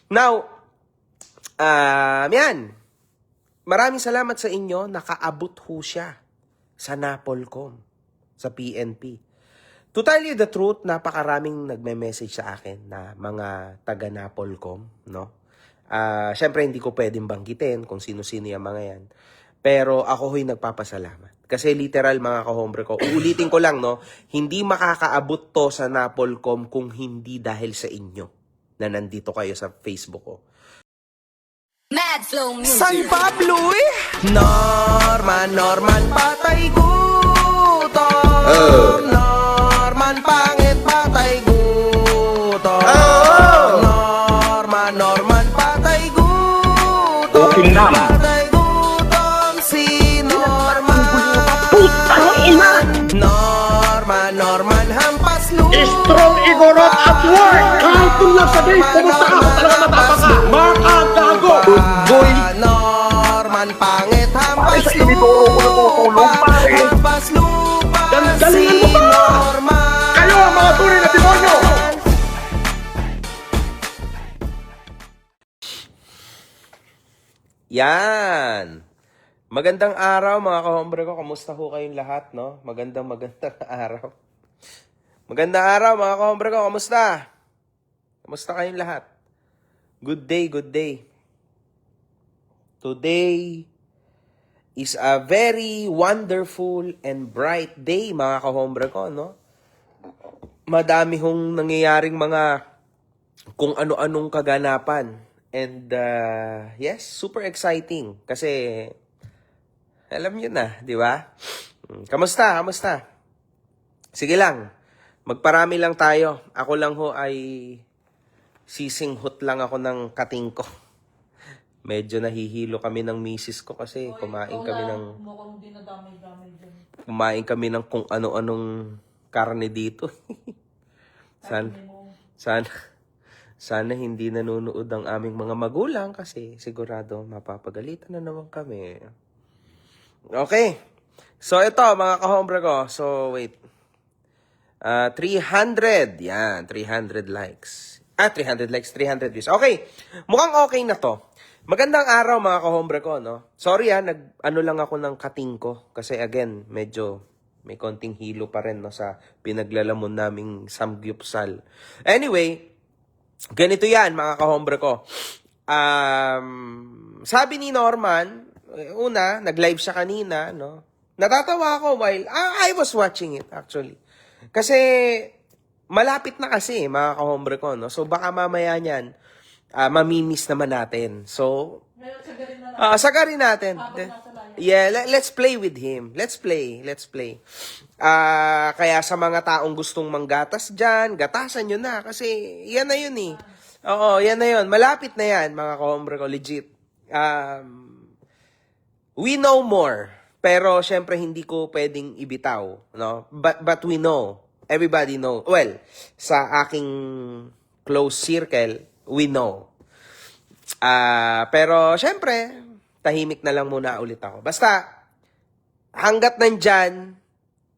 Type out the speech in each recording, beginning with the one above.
Now, yan. Maraming salamat sa inyo. Nakaabot ho siya sa Napolcom, sa PNP. To tell you the truth, napakaraming nagme-message sa akin na mga taga Napolcom, no? Syempre, hindi ko pwedeng banggitin kung sino-sino yung mga yan. Pero ako ho'y nagpapasalamat. Kasi literal, mga kahombre ko, uulitin ko lang, no? Hindi makakaabot to sa Napolcom kung hindi dahil sa inyo na nandito kayo sa Facebook ko. Mad Flow Music. San Pablo eh! Norman, patay gutom. Norman, pangit, patay gutom. Norman, patay gutom. Okay na. Patay gutom si Norman. Putang ina! Norman, hampas lupa. Strong Igorot at work! Kahit kung lang sabihin, pumunta ako talaga matapaka! Makagago! Good boy! Norman, pangit, Pare, hampas sa inidoro ko natutulong, pare. Hampas lupa Galingan mo ba? Norman. Kayo ang mga tunay na demonyo! Yan. Magandang araw mga kahombre ko. Kamusta ho kayong lahat, no? Magandang araw. Magandang araw mga kahombre ko. Kamusta? Kamusta kayong lahat? Good day, good day. Today is a very wonderful and bright day mga kahombre ko, no? Madami hong nangyayaring mga kung ano-anong kaganapan. And yes, super exciting kasi alam niyo na, di ba? Kamusta? Kamusta? Sige lang. Magparami lang tayo. Ako lang ho ay sisinghot lang ako ng kating ko. Medyo nahihilo kami ng misis ko kasi kumain kami ng kung ano-anong karne dito. Sana hindi nanonood ang aming mga magulang kasi sigurado mapapagalitan na naman kami. Okay. So ito mga kahombre ko. So wait. 300. Yan, 300 likes. 300 likes, 300 views. Okay. Mukhang okay na to. Magandang araw mga kahombre ko, no? Sorry nag-ano lang ako ng kating ko. Kasi again, medyo may konting hilo pa rin, no, sa pinaglalamon naming samgyupsal. Anyway, ganito yan mga kahombre ko. Sabi ni Norman, una, nag-live siya kanina, no? Natatawa ako while I was watching it actually. Kasi malapit na kasi mga kahombre ko, no? So baka mamaya niyan mamimiss naman natin. So sagarin natin. Yeah, let's play with him. Let's play. Kaya sa mga taong gustong manggatas dyan, gatasan nyo na. Kasi yan na yun eh. Oo, yan na yun. Malapit na yan, mga kahombre ko. Legit. We know more. Pero syempre hindi ko pwedeng ibitaw. No? But we know. Everybody know. Well, sa aking close circle, we know. Pero syempre, tahimik na lang muna ulit ako. Basta, hanggat nandyan,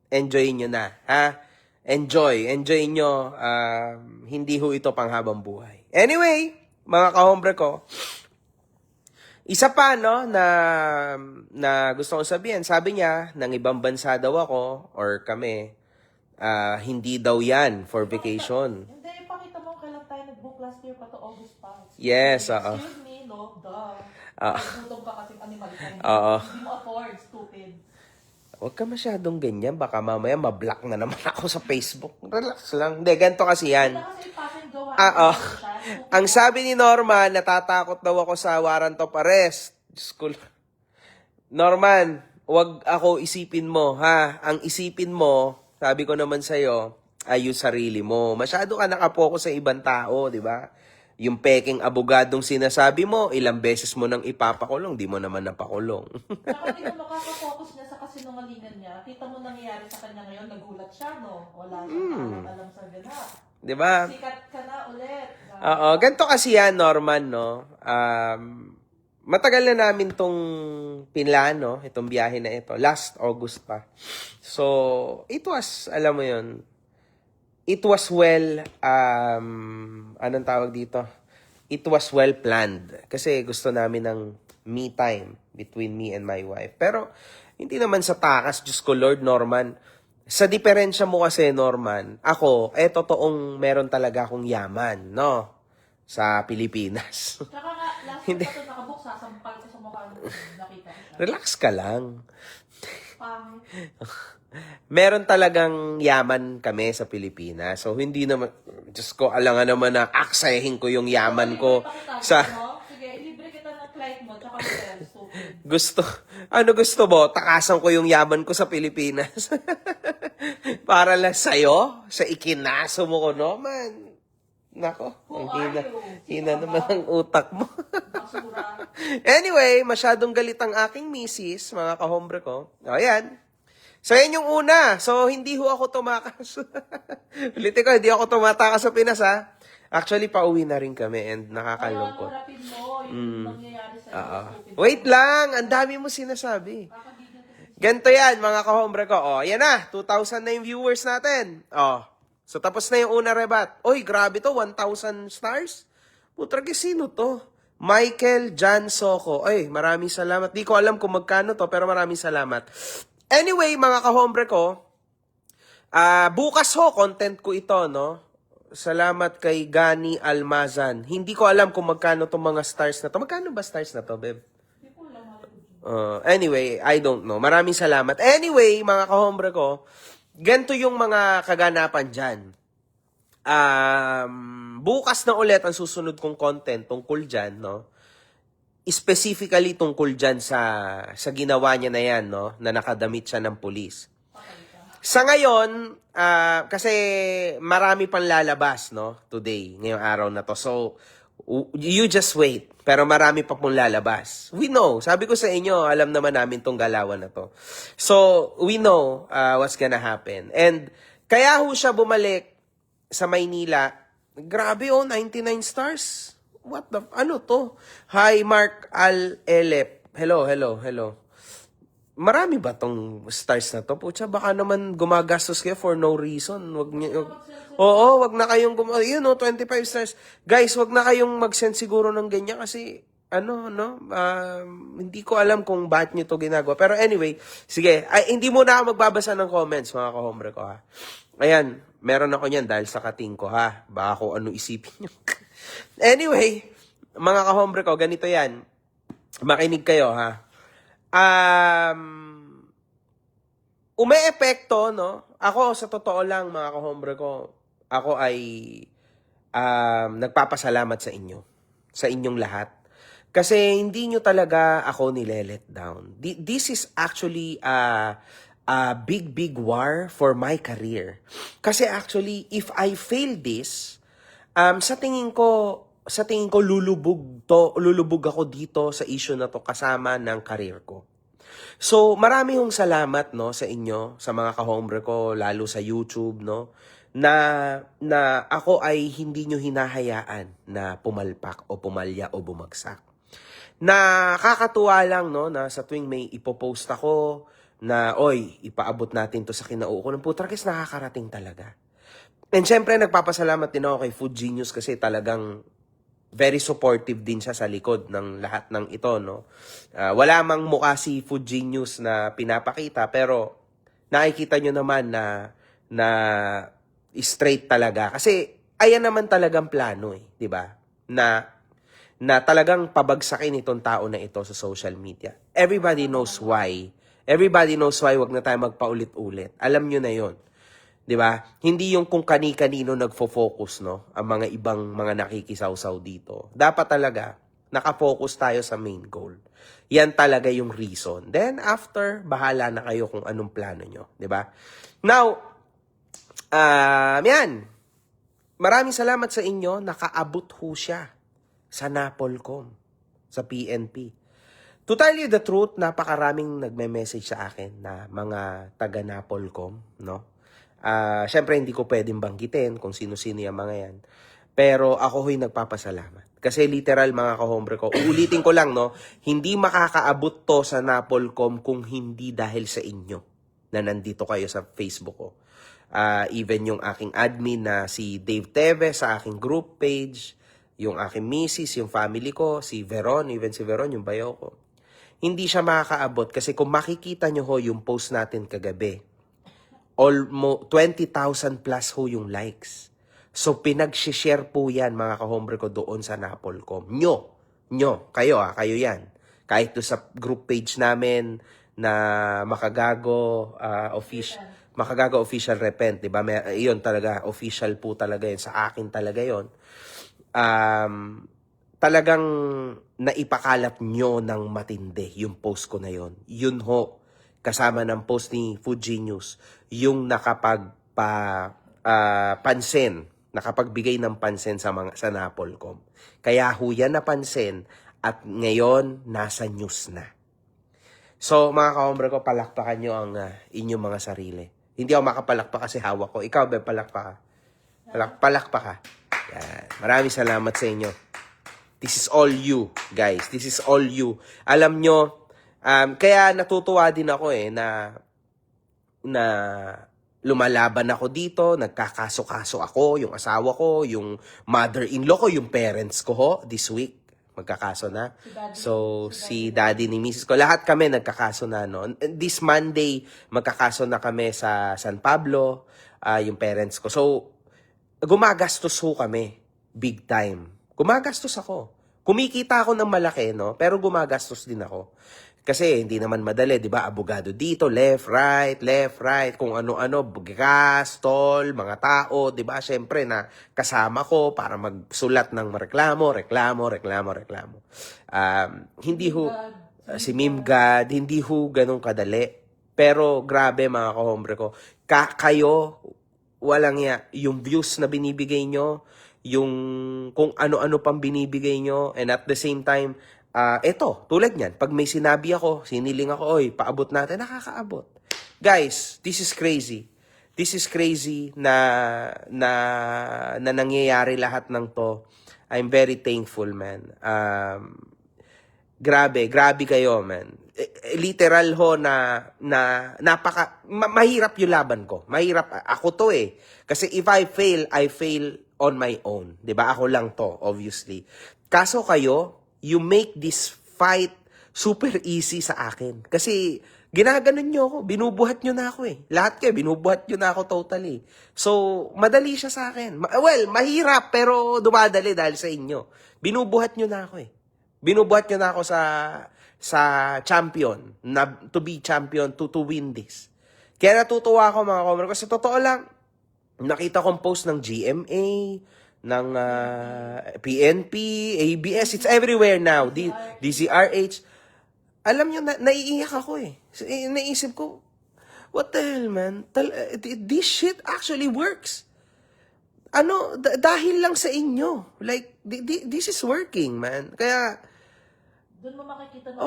enjoy nyo na. Ha? Enjoy nyo. Hindi ho ito panghabang buhay. Anyway, mga kahombre ko, isa pa, no, na gusto kong sabihin. Sabi niya, ng ibang bansa daw ako, or kami, hindi daw yan for vacation. Hindi, pakita mo kailan tayo nag-book last year pa to August pa. Yes, Excuse me, no? Duh. Nagutong ka kasing animal ka. Hindi mo afford, stupid. Huwag ka masyadong ganyan. Baka mamaya mablock na naman ako sa Facebook. Relax lang. Hindi, ganito kasi yan. Kasi ipasing gawa. Ang sabi ni Norman, natatakot daw ako sa warrant of arrest. Diyos ko. Norman, huwag ako isipin mo, ha? Ang isipin mo, sabi ko naman sa'yo, ay yung sarili mo. Masyado ka nakapokus sa ibang tao, di ba? Yung peking abogadong sinasabi mo, ilang beses mo nang ipapakulong, di mo naman napakulong. Saka di mo makaka-focus niya sa kasinungalingan niya. Kita mo nangyayari sa kanya ngayon, nagulat siya, no? Wala siyang alam sa ganap. Di ba? Sikat ka na ulit. Oo, ganito kasi yan, Norman, no? Matagal na namin tong pinlano, itong biyahe na ito. Last August pa. So, it was, alam mo yun, it was well, anong tawag dito? it was well planned. Kasi gusto namin ng me time between me and my wife. Pero, hindi naman sa takas, Diyos ko, Lord Norman. Sa diferensya mo kasi, Norman, ako, totoong meron talaga akong yaman, no? Sa Pilipinas. Tsaka nga, last Hindi. time pa ito nakabook, sasampal ko sa mukha mo. Nakita ko siya. Relax ka lang. Pangit. Meron talagang yaman kami sa Pilipinas. So, hindi naman, Diyos ko, alangan naman na aksayahin ko yung yaman ko Pakita mo, sa... no? Sige, libre kita ng flight mo, tsaka hotel. Stupid. Gusto mo? Takasan ko yung yaman ko sa Pilipinas. Para lang sa'yo? Sa ikinaso mo ko, no, man? Nako, Who ang are hina, you? hina Sino naman ka ba? ang utak mo. Basura. Anyway, masyadong galit ang aking misis, mga kahombre ko. O, ayan. So, yan yung una. So, hindi ho ako tumakas. Ulitin ko, hindi ako tumatakas sa Pinas, ha? Actually, pauwi na rin kami and nakakalungkot. Kaya harapin mo yung nangyayari sa iyo. Stupid. Wait lang, ang dami mo sinasabi. Kakagigil kasi. Ganito yan, mga kahombre ko. O, yan na, 2,000 na yung viewers natin. O, so tapos na yung una rebat. Oy, grabe to, 1,000 stars? Putragi, sino to? Michael Jan Soco. Oy, maraming salamat. Di ko alam kung magkano to, pero maraming salamat. Anyway, mga kahombre ko, bukas ho, content ko ito, no? Salamat kay Gani Almazan. Hindi ko alam kung magkano tong mga stars na to. Magkano ba stars na to, babe? Hindi ko alam. Ano. Anyway, I don't know. Maraming salamat. Anyway, mga kahombre ko, ganito yung mga kaganapan dyan. Bukas na ulit ang susunod kong content tungkol dyan, no? Specifically tungkol dyan sa ginawa niya na yan, no? Na nakadamit siya ng pulis. Sa ngayon, kasi marami pang lalabas, no? Today, ngayong araw na to. So, you just wait. Pero marami pa pong lalabas. We know. Sabi ko sa inyo, alam naman namin tong galawan na to. So, we know what's gonna happen. And, kaya ho siya bumalik sa Maynila. Grabe 99 stars. What the, ano to? Hi, Mark Al-Elep. Hello. Marami ba tong stars na to? Pucha, baka naman gumagastos kayo for no reason. Wag niyo, wag na kayong, 25 stars. Guys, wag na kayong mag-send siguro ng ganyan kasi, hindi ko alam kung bakit nyo to ginagawa. Pero anyway, sige, hindi muna ako magbabasa ng comments, mga kahombre ko, ha. Ayan, meron ako niyan dahil sa kating ko, ha. Baka kung ano isipin nyo. Anyway, mga kahombre ko, ganito yan. Makinig kayo, ha. Umeepekto, no? Ako, sa totoo lang, mga kahombre ko, ako ay nagpapasalamat sa inyo. Sa inyong lahat. Kasi hindi nyo talaga ako nile-let down. This is actually a big war for my career. Kasi actually, if I fail this, sa tingin ko lulubog ako dito sa issue na to kasama ng career ko. So, marami hong salamat, no, sa inyo, sa mga kahombre ko, lalo sa YouTube, no, na ako ay hindi nyo hinahayaan na pumalpak o pumalya o bumagsak. Nakakatuwa lang, no, na sa tuwing may ipopost ako na, oy, ipaabot natin to sa kinauuko ng Putrakis, nakakarating talaga. And syempre, nagpapasalamat din ako kay Food Genius kasi talagang very supportive din siya sa likod ng lahat ng ito, no. Wala mang mukha si Food Genius na pinapakita, pero nakikita nyo naman na straight talaga. Kasi, ayan naman talagang plano, di ba? Na talagang pabagsakin itong tao na ito sa social media. Everybody knows why. Wag na tayo magpaulit-ulit. Alam nyo na yon. 'Di ba? Hindi yung kung kani-kanino nagfo-focus, no? Ang mga ibang mga nakikisaw-saw dito. Dapat talaga nakafocus tayo sa main goal. Yan talaga yung reason. Then after, bahala na kayo kung anong plano nyo, 'di ba? Now, yan. Maraming salamat sa inyo. Nakaabot ho siya sa Napolcom, sa PNP. To tell you the truth, napakaraming nagme-message sa akin na mga taga Napolcom, no? Syempre, hindi ko pwedeng banggitin kung sino-sino yung mga yan. Pero ako ho'y nagpapasalamat. Kasi literal, mga kahombre ko, uulitin ko lang, no? Hindi makakaabot to sa Napolcom kung hindi dahil sa inyo na nandito kayo sa Facebook ko. Even yung aking admin na si Dave Teve sa aking group page, yung aking misis, yung family ko, si Veron, even si Veron, yung bayaw ko. Hindi siya makakaabot kasi kung makikita nyo ho yung post natin kagabi, almost 20,000 plus ho yung likes. So, pinag-share po yan, mga kahombre ko, doon sa Napolcom. Kayo yan. Kahit doon sa group page namin na Makagago Official Repent, di ba? Yun talaga, official po talaga yun. Sa akin talaga yun. Talagang naipakalat nyo ng matindi yung post ko na yun. Yun ho, kasama ng post ni Food Genius, yung nakapagbigay ng pansin sa Napolcom. Kaya ho yan napansin at ngayon nasa news na. So mga kahombre ko, palakpakan nyo ang inyong mga sarili. Hindi ako makapalakpak kasi hawak ko. Ikaw ba palakpak ka? Palakpak ka. Yan. Maraming salamat sa inyo. This is all you, guys. This is all you. Alam nyo, kaya natutuwa din ako na lumalaban ako dito, nagkakaso-kaso ako, yung asawa ko, yung mother-in-law ko, yung parents ko ho, this week. Magkakaso na. So, si daddy ni misis ko, lahat kami nagkakaso na, no? This Monday, magkakaso na kami sa San Pablo, yung parents ko. So, gumagastos ho kami. Big time. Gumagastos ako. Kumikita ako ng malaki, no? Pero gumagastos din ako. Kasi hindi naman madali, di ba? Abogado dito, left, right, kung ano-ano, gas, toll, mga tao, di ba? Siyempre na kasama ko para magsulat ng reklamo. Hindi ho, si Mimgad, hindi ho ganun kadali. Pero grabe mga kahombre ko, kayo, walang yung views na binibigay nyo, yung kung ano-ano pang binibigay nyo, and at the same time, eto, tulad niyan, pag may sinabi ako, siniling ako, oy, paabot natin, nakakaabot. Guys, this is crazy. This is crazy na nangyayari lahat ng to. I'm very thankful, man. Grabe kayo, man. Literal ho mahirap yung laban ko. Mahirap. Ako to Kasi if I fail on my own. 'Di ba? Ako lang to, obviously. Kaso kayo, you make this fight super easy sa akin. Kasi ginaganon nyo ako. Binubuhat nyo na ako Lahat kayo, binubuhat nyo na ako totally. So, madali siya sa akin. Well, mahirap pero dumadali dahil sa inyo. Binubuhat nyo na ako Binubuhat nyo na ako sa champion, to be champion, to win this. Kaya natutuwa ako mga komero. Kasi totoo lang, nakita kong post ng GMA, ng PNP, ABS, it's everywhere now, DZRH. Alam nyo, naiiyak ako Naisip ko, what the hell, man? This shit actually works. Dahil lang sa inyo. Like, this is working, man. Kaya, doon mo makikita na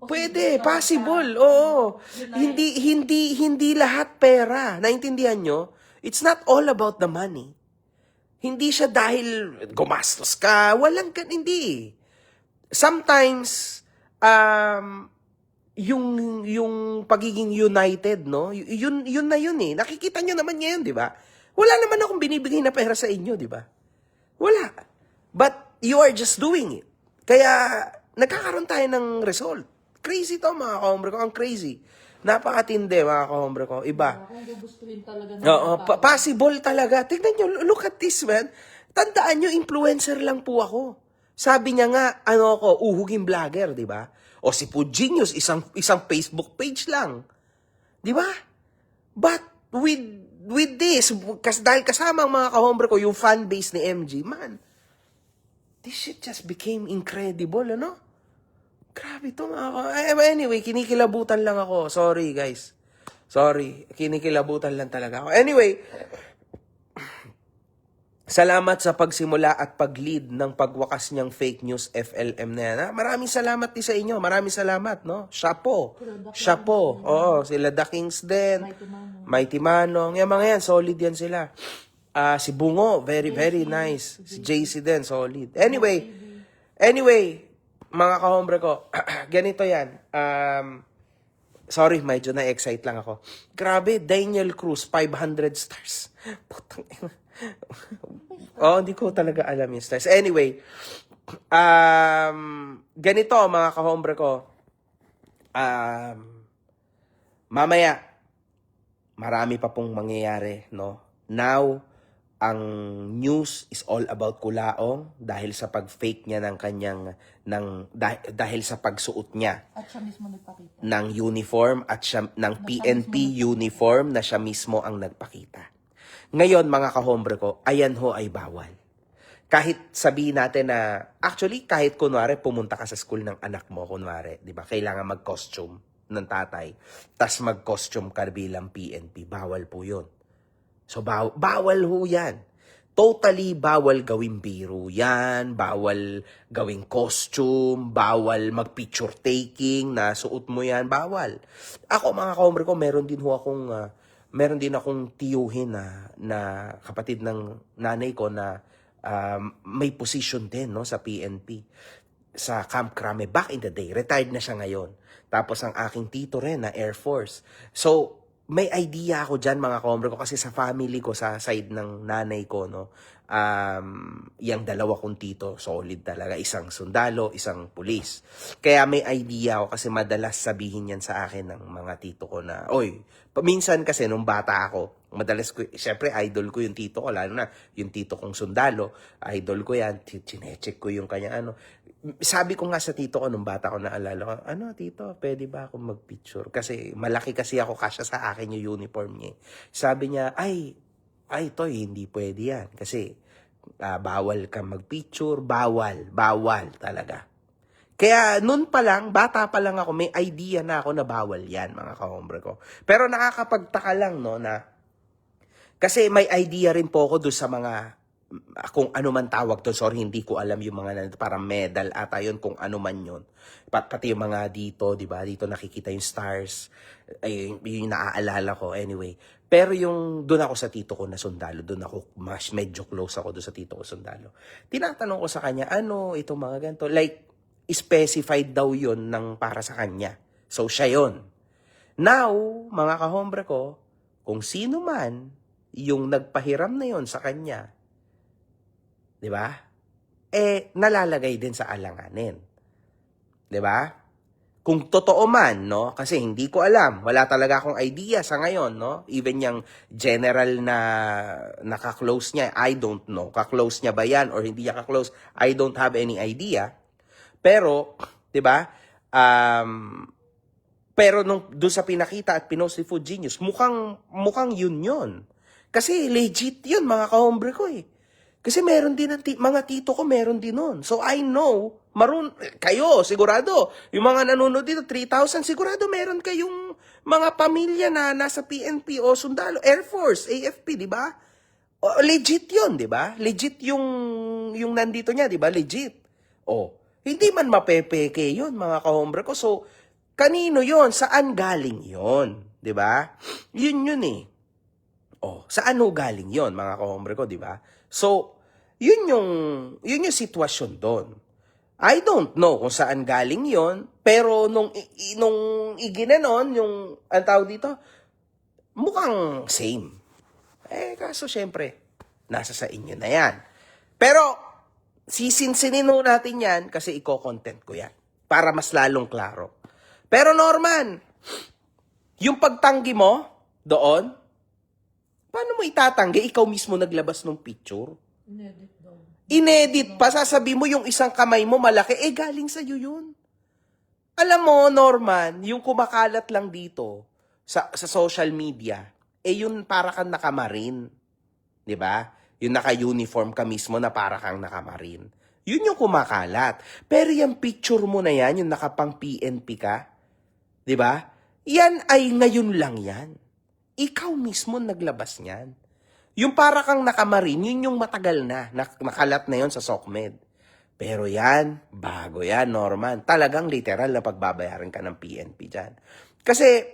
pwede, possible, oo. Hindi lahat pera. Naintindihan nyo? It's not all about the money. Hindi siya dahil gumastos ka, hindi. Sometimes, yung pagiging united, no? Yun na yun Nakikita nyo naman ngayon, di ba? Wala naman akong binibigay na pera sa inyo, di ba? Wala. But you are just doing it. Kaya, nagkakaroon tayo ng result. Crazy to, mga kahombre ko. Ang crazy. Napakatindi, mga kahombre ko. Iba. Kung gugustuhin talaga Possible talaga. Tignan nyo, look at this, man. Tandaan nyo, influencer lang po ako. Sabi niya nga, uhuging vlogger, di ba? O si Food Genius, isang Facebook page lang. Di ba? But, with this, dahil kasama ang mga kahombre ko, yung fan base ni MG, man, this shit just became incredible, Grabe ito, anyway, kinikilabutan lang ako. Sorry, guys. Sorry. Kinikilabutan lang talaga ako. Anyway, salamat sa pagsimula at pag-lead ng pagwakas niyang fake news FLM na yan. Maraming salamat din sa inyo. Maraming salamat, no? Chapeau. Oo, sila The Kings din. Mighty Manong. Yung mga yan, solid yan sila. Si Bungo, very, very nice. Si JC din, solid. Anyway, mga kahombre ko, ganito yan. Sorry, medyo na-excite lang ako. Grabe, Daniel Cruz, 500 stars. Putang ina. Oh, hindi ko talaga alam yung stars. Anyway, ganito mga kahombre ko. Mamaya, marami pa pong mangyayari, no? Now, ang news is all about Kulaong dahil sa pag-fake niya ng kanyang dahil sa pagsuot niya At siya mismo nagpakita. ng uniform at siya, ng PNP uniform na siya mismo ang nagpakita. Ngayon, mga kahombre ko, ayan ho ay bawal. Kahit sabihin natin na, actually, kahit kunwari pumunta ka sa school ng anak mo, kunwari, di ba, kailangan mag-costume ng tatay, tas mag-costume ka bilang PNP, bawal po yun. So, bawal ho yan. Totally bawal gawing biro yan, bawal gawing costume, bawal mag-picture taking na suot mo yan, bawal. Ako, mga kahombre ko, meron din akong tiyuhin na kapatid ng nanay ko na may position din, no, sa PNP, sa Camp Crame back in the day. Retired na siya ngayon. Tapos ang aking tito rin na Air Force. So, may idea ako dyan, mga kahombre ko, kasi sa family ko, sa side ng nanay ko, no, yung dalawa kong tito, solid talaga. Isang sundalo, isang pulis. Kaya may idea ako kasi madalas sabihin yan sa akin ng mga tito ko na, oy, minsan kasi nung bata ako, madalas ko, syempre idol ko yung tito ko, lalo na yung tito kong sundalo, idol ko yan, chinecheck ko yung kanya sabi ko nga sa tito ko nung bata ko, naalala ko, tito, pwede ba akong magpicture? Kasi malaki kasi ako, kasya sa akin yung uniform niya. Sabi niya, ay, Toy, hindi pwede yan. Kasi bawal ka magpicture, bawal talaga. Kaya nun pa lang, bata pa lang ako, may idea na ako na bawal yan, mga kahombre ko. Pero nakakapagtaka lang, no, na kasi may idea rin po ako doon sa mga kung ano man tawag to, sorry, hindi ko alam yung mga parang medal ata yun, kung ano man yun. Pati yung mga dito, di ba? Dito nakikita yung stars. Ay, yung naaalala ko, anyway. Pero yung doon ako sa tito ko na sundalo, doon ako, medyo close ako doon sa tito ko sundalo. Tinatanong ko sa kanya, itong mga ganito? Like, specified daw yun ng para sa kanya. So, siya yun. Now, mga kahombre ko, kung sino man yung nagpahiram na yun sa kanya, di ba? Nalalagay din sa alanganin. Di ba? Kung totoo man, no? Kasi hindi ko alam. Wala talaga akong idea sa ngayon, no? Even yung general na naka-close niya, I don't know. Ka-close niya ba yan or hindi niya ka-close? I don't have any idea. Pero, di ba? Pero doon sa pinakita at pinost ni Food Genius, mukhang yun. Kasi legit yun, mga kahombre ko eh. Kasi meron din mga tito ko, meron din nun. So I know, kayo, sigurado, yung mga nanonood dito, 3,000, sigurado meron kayong mga pamilya na nasa PNP o sundalo, Air Force, AFP, di ba? Legit yun, di ba? Legit yung nandito niya, di ba? Legit. Hindi man mapepeke yun, mga kahombre ko. So, kanino yun? Saan galing yun? Di ba? Yun eh. Saan ho galing yon, mga kahombre ko, di ba? So, yun yung sitwasyon doon. I don't know kung saan galing yon, pero nung iginanon, yung, ang tawag dito, mukhang same. Kaso syempre, nasa sa inyo na yan. Pero, sisinsinin natin yan kasi i-content ko yan para mas lalong klaro. Pero Norman, yung pagtanggi mo doon, paano mo itatanggi? Ikaw mismo naglabas ng picture. Inedit daw. Inedit pa, sasabi mo yung isang kamay mo malaki, galing sa'yo yun. Alam mo, Norman, yung kumakalat lang dito sa social media, yun para kang nakamarin. Di ba? Yung naka-uniform ka mismo na para kang nakamarin. Yun yung kumakalat. Pero yung picture mo na yan, yung nakapang PNP ka, di ba? Yan ay ngayon lang yan. Ikaw mismo naglabas niyan. Yung para kang nakamarin, yun yung matagal na. Nakalat na yon sa SOCMED. Pero yan, bago yan, Norman. Talagang literal na pagbabayaran ka ng PNP dyan. Kasi,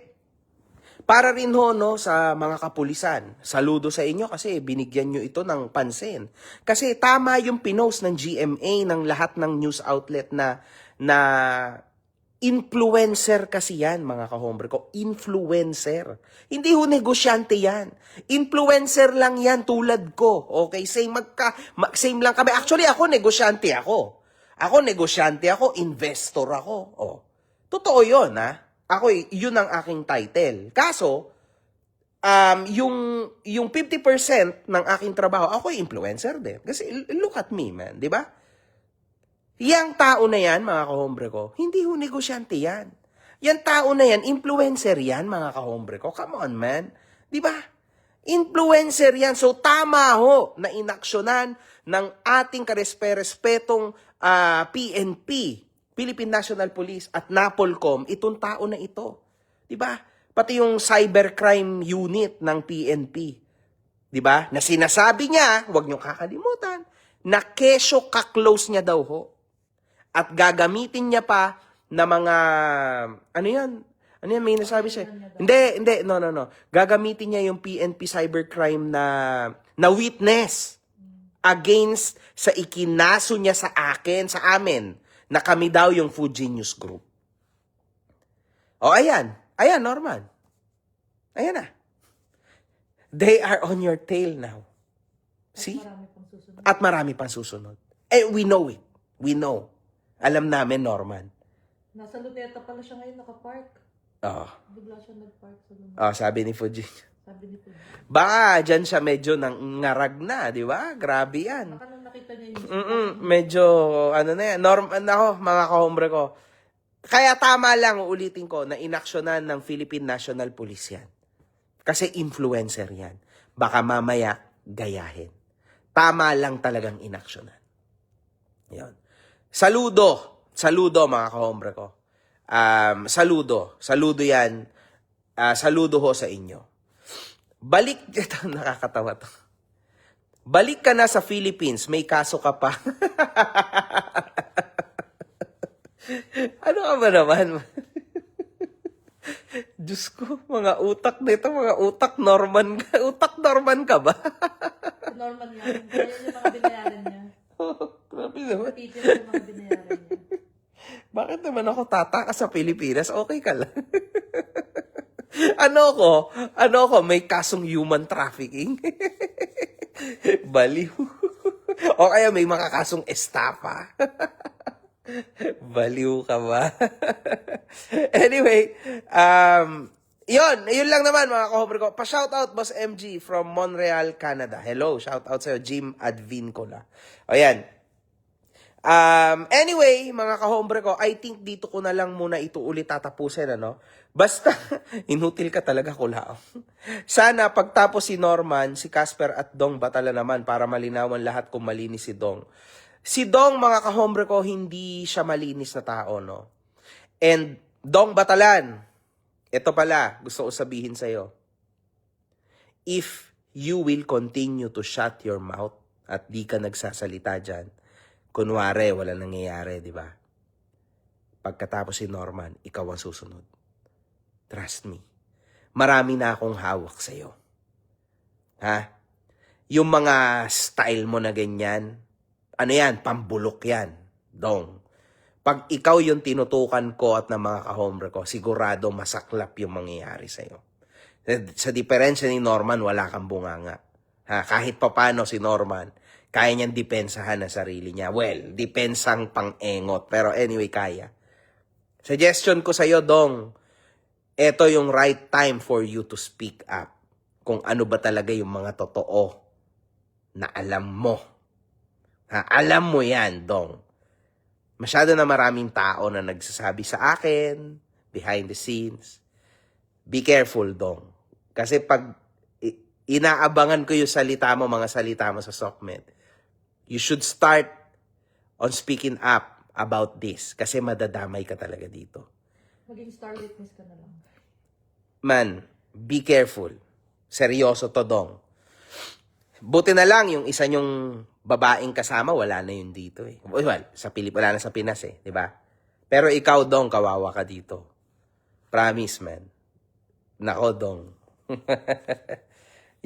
para rin ho, no, sa mga kapulisan, saludo sa inyo kasi binigyan nyo ito ng pansin. Kasi tama yung pinost ng GMA ng lahat ng news outlet na Influencer kasi yan, mga kahombre ko. Influencer. Hindi ho negosyante yan. Influencer lang yan tulad ko. Okay? Same lang kami. Actually, ako negosyante ako. Investor ako. Oh. Totoo yun, ha? Yun ang aking title. Kaso, yung 50% ng aking trabaho, ako influencer din. Kasi look at me, man. Di ba? Yang tao na yan, mga kahombre ko, hindi ho negosyante yan. Yang tao na yan, influencer yan, mga kahombre ko. Come on, man. Di ba? Influencer yan. So, tama ho na inaksyonan ng ating karespe-respetong PNP, Philippine National Police, at NAPOLCOM, itong tao na ito. Di ba? Pati yung cybercrime unit ng PNP. Di ba? Na sinasabi niya, huwag niyong kakalimutan, na kesyo ka-close niya daw ho. At gagamitin niya pa na mga, ano yan, may nasabi siya. Hindi, no. Gagamitin niya yung PNP cybercrime na witness against sa ikinaso niya sa amin, na kami daw yung Fuji News Group. O, ayan, Norman. Ayan na. They are on your tail now. See? At marami pang susunod. We know it. We know. Alam namin, Norman. Nasa Luneta pala siya ngayon, nakapark. Oo. Bigla siya nagpark sa Luneta. Sabi ni Fuji. Sabi ni Fuji. Baka dyan siya medyo ngarag na, di ba? Grabe yan. Baka nung nakita niya yung Medyo, na yan. Mga kahombre ko. Kaya tama lang, uulitin ko, na inaksyonan ng Philippine National Police yan. Kasi influencer yan. Baka mamaya, gayahin. Tama lang talagang inaksyonan. Yan. Saludo mga kahombre ko. Saludo yan. Saludo ho sa inyo. Ito nakakatawa to. Balik ka na sa Philippines, may kaso ka pa. Ano ka ba naman? Diyos ko, mga utak nito, mga utak Norman ka. Utak Norman ka ba? Norman yan. Kaya yung mga binayaran niya. Grabe naman. Peter yung mga binayaran niya. Bakit naman ako tataka sa Pilipinas? Okay ka lang. Ano ko, may kasong human trafficking. Baliw. O kaya may mga kasong estafa. Baliw ka ba? Anyway, yun lang naman mga kahombre ko. Pa-shoutout Boss MG from Montreal, Canada. Hello, shoutout sa'yo, Jim Advincola. O yan. Anyway, mga kahombre ko, I think dito ko na lang muna ito ulit tatapusin, ano? Basta, inutil ka talaga kulao. Sana pagtapos si Norman, si Casper at Dong batala naman para malinawan lahat kung malinis si Dong. Si Dong, mga kahombre ko, hindi siya malinis na tao, no? And Dong Batalan, ito pala, gusto ko sabihin sa'yo. If you will continue to shut your mouth at di ka nagsasalita dyan, kunwari, wala nangyayari, di ba? Pagkatapos si Norman, ikaw ang susunod. Trust me. Marami na akong hawak sa'yo. Ha? Yung mga style mo na ganyan, ano yan? Pambulok yan. Dong. Pag ikaw yung tinutukan ko at ng mga kahombre ko, sigurado masaklap yung mangyayari sa'yo. Sa diferensya ni Norman, wala kang bunganga. Ha? Kahit papano si Norman, kaya niyang depensahan ang sarili niya. Well, depensang pang-engot. Pero anyway, kaya. Suggestion ko sa'yo, Dong, ito yung right time for you to speak up. Kung ano ba talaga yung mga totoo na alam mo. Ha? Alam mo yan, Dong. Masyado na maraming tao na nagsasabi sa akin, behind the scenes. Be careful, Dong. Kasi pag inaabangan ko yung mga salita mo sa SOCMED, you should start on speaking up about this. Kasi madadamay ka talaga dito. Maging star witness ka na lang. Man, be careful. Seryoso to, Dong. Buti na lang yung isa nyong babaeng kasama, wala na yun dito eh. Well, wala na sa Pinas eh, di ba? Pero ikaw, Dong, kawawa ka dito. Promise, man. Nako, Dong.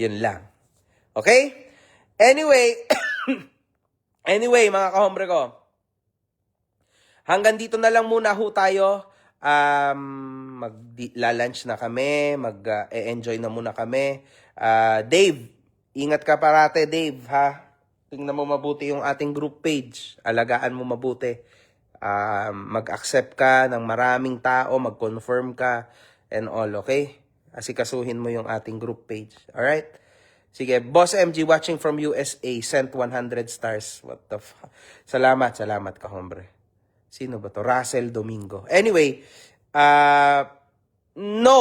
Yun lang. Okay? Anyway, mga kahombre ko. Hanggang dito na lang muna ho tayo. Mag-lunch na kami, mag-enjoy na muna kami. Dave, ingat ka parate, Dave, ha? Tingnan mo mabuti yung ating group page. Alagaan mo mabuti. Mag-accept ka ng maraming tao, mag-confirm ka, and all, okay? Asikasuhin mo yung ating group page. Alright? Sige, Boss MG watching from USA, sent 100 stars. What the fuck? Salamat ka, hombre. Sino ba to? Russell Domingo. Anyway, no!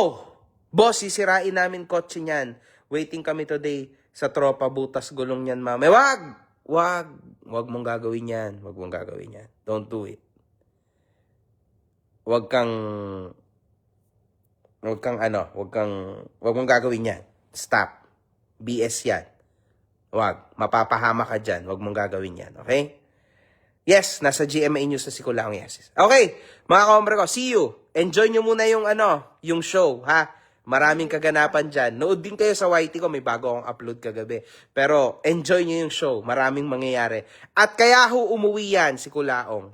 Boss, sisirain namin kotse niyan. Waiting kami today sa tropa butas gulong niyan, mama. Wag mong gagawin yan. Wag mong gagawin yan. Don't do it. Wag mong gagawin yan. Stop. BS yan. Wag. Mapapahama ka dyan. Wag mong gagawin yan. Okay? Yes, nasa GMA News na si Kulaong Yesis. Okay, mga ka-hombre ko, see you. Enjoy nyo muna yung show, ha? Maraming kaganapan dyan. Nood din kayo sa YT ko, may bago akong upload kagabi. Pero enjoy nyo yung show. Maraming mangyayari. At kaya ho umuwi yan si Kulaong.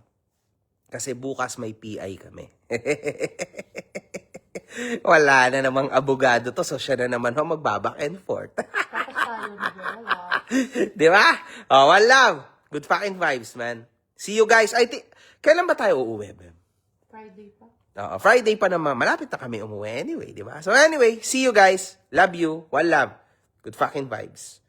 Kasi bukas may PI kami. Wala na namang abogado to, so siya na naman ho magbaback and forth. Tapos tayo wala. Di ba? Oh, one love. Good fucking vibes, man. See you guys. Kailan ba tayo uuwi, Bem? Friday pa. Friday pa naman. Malapit na kami umuwi anyway, di ba? So anyway, see you guys. Love you. One love. Good fucking vibes.